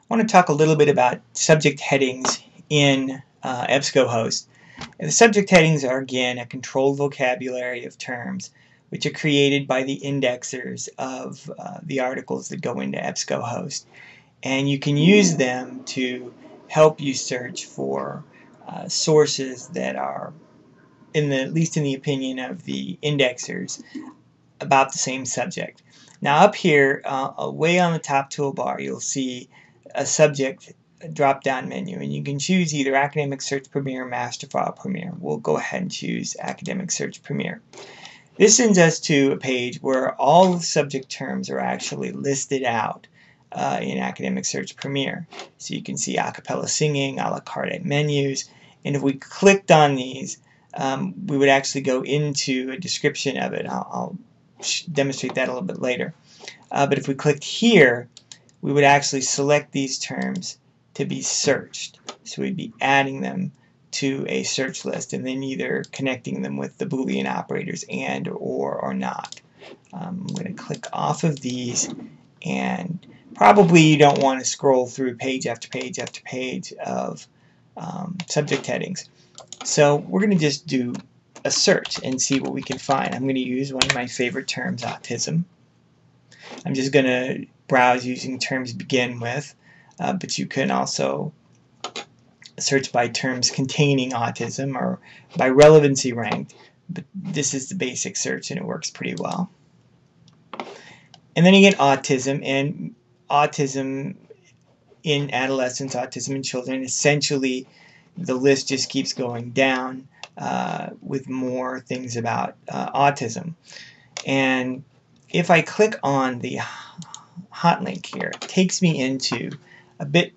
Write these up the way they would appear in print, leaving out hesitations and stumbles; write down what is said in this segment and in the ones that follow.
want to talk a little bit about subject headings in EBSCOhost. And the subject headings are, again, a controlled vocabulary of terms which are created by the indexers of the articles that go into EBSCOhost. And you can use them to help you search for sources that are, at least in the opinion of the indexers, about the same subject. Now up here, way on the top toolbar, you'll see a subject drop-down menu, and you can choose either Academic Search Premier or Masterfile Premier. We'll go ahead and choose Academic Search Premier. This sends us to a page where all the subject terms are actually listed out in Academic Search Premier. So you can see a cappella singing, a la carte menus, and if we clicked on these, we would actually go into a description of it. I'll demonstrate that a little bit later. But if we clicked here, we would actually select these terms to be searched. So we'd be adding them to a search list and then either connecting them with the Boolean operators and, or not. I'm going to click off of these, and probably you don't want to scroll through page after page after page of subject headings. So we're going to just do a search and see what we can find. I'm going to use one of my favorite terms, autism. I'm just going to browse using terms begin with, but you can also search by terms containing autism or by relevancy ranked, but this is the basic search and it works pretty well. And then you get autism, and autism in adolescents, autism in children. Essentially the list just keeps going down with more things about autism. And if I click on the hot link here, it takes me into a bit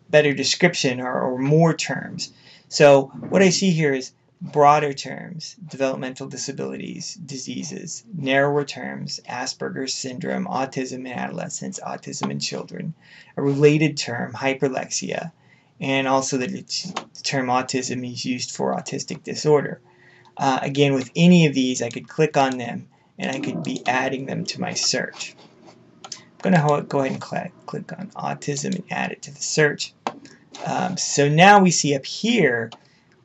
better description or more terms. So what I see here is broader terms, developmental disabilities, diseases, narrower terms, Asperger's syndrome, autism in adolescents, autism in children, a related term, hyperlexia, and also the term autism is used for autistic disorder. Again, with any of these, I could click on them and I could be adding them to my search. I'm going to go ahead and click on autism and add it to the search. So now we see up here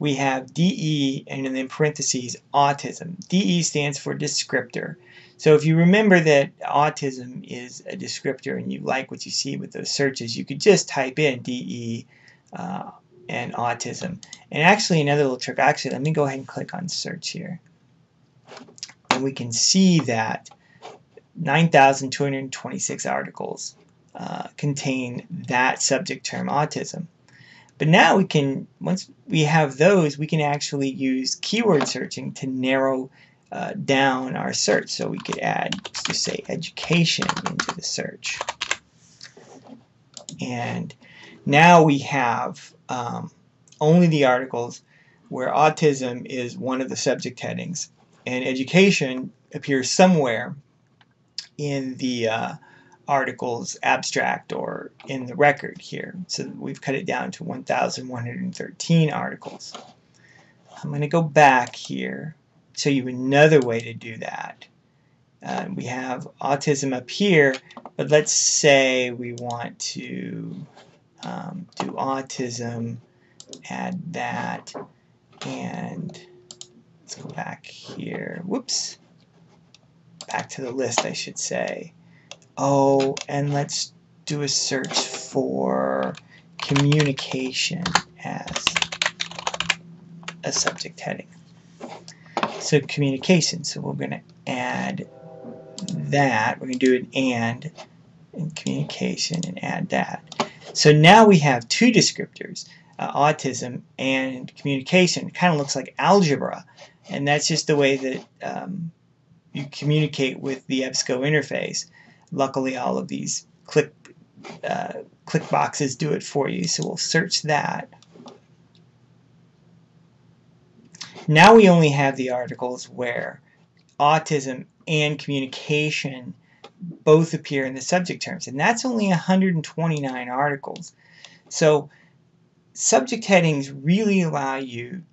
we have DE and then in parentheses autism. DE stands for descriptor. So if you remember that autism is a descriptor and you like what you see with those searches, you could just type in DE and autism. And actually another little trick, let me go ahead and click on search here. And we can see that 9,226 articles contain that subject term, autism. But now we can, once we have those, we can actually use keyword searching to narrow down our search. So we could add, let's just say, education into the search. And now we have only the articles where autism is one of the subject headings, and education appears somewhere in the article's abstract or in the record here. So we've cut it down to 1,113 articles. I'm going to go back here, show you another way to do that. We have autism up here, but let's say we want to do autism, add that, and let's go back here. Whoops. Back to the list, I should say. Oh, and let's do a search for communication as a subject heading. So communication, so we're going to add that. We're going to do an and in communication and add that. So now we have two descriptors, autism and communication. It kind of looks like algebra, and that's just the way that you communicate with the EBSCO interface. Luckily, all of these click boxes do it for you, so we'll search that. Now we only have the articles where autism and communication both appear in the subject terms, and that's only 129 articles. So subject headings really allow you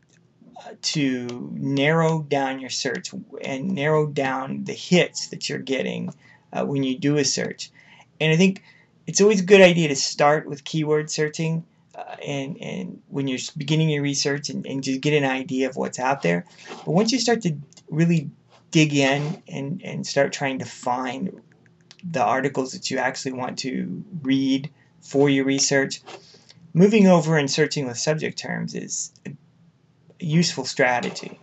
to narrow down your search and narrow down the hits that you're getting when you do a search. And I think It's always a good idea to start with keyword searching and when you're beginning your research and just get an idea of what's out there. But once you start to really dig in and start trying to find the articles that you actually want to read for your research, moving over and searching with subject terms is a useful strategy.